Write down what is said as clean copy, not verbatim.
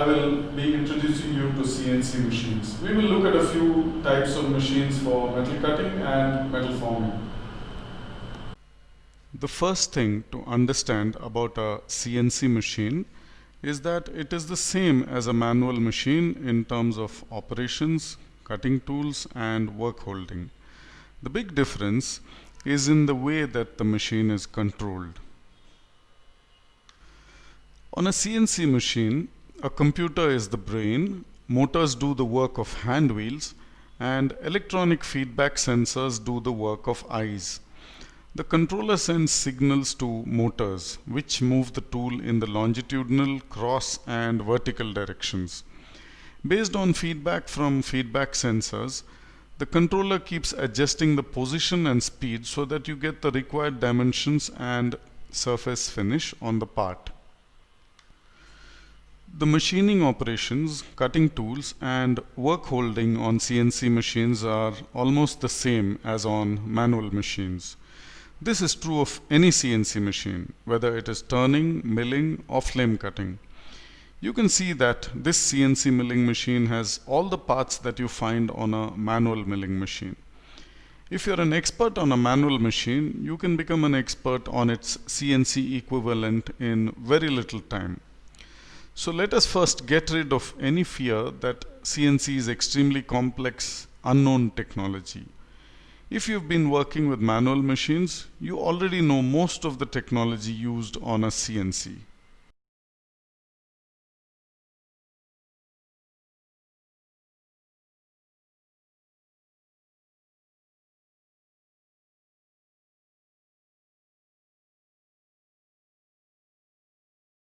I will be introducing you to CNC machines. We will look at a few types of machines for metal cutting and metal forming. The first thing to understand about a CNC machine is that it is the same as a manual machine in terms of operations, cutting tools, and work holding. The big difference is in the way that the machine is controlled. On a CNC machine, a computer is the brain, motors do the work of hand wheels, and electronic feedback sensors do the work of eyes. The controller sends signals to motors, which move the tool in the longitudinal, cross, and vertical directions. Based on feedback from feedback sensors, the controller keeps adjusting the position and speed so that you get the required dimensions and surface finish on the part. The machining operations, cutting tools, and work holding on CNC machines are almost the same as on manual machines. This is true of any CNC machine, whether it is turning, milling, or flame cutting. You can see that this CNC milling machine has all the parts that you find on a manual milling machine. If you're an expert on a manual machine, you can become an expert on its CNC equivalent in very little time. So let us first get rid of any fear that CNC is extremely complex, unknown technology. If you've been working with manual machines, you already know most of the technology used on a CNC.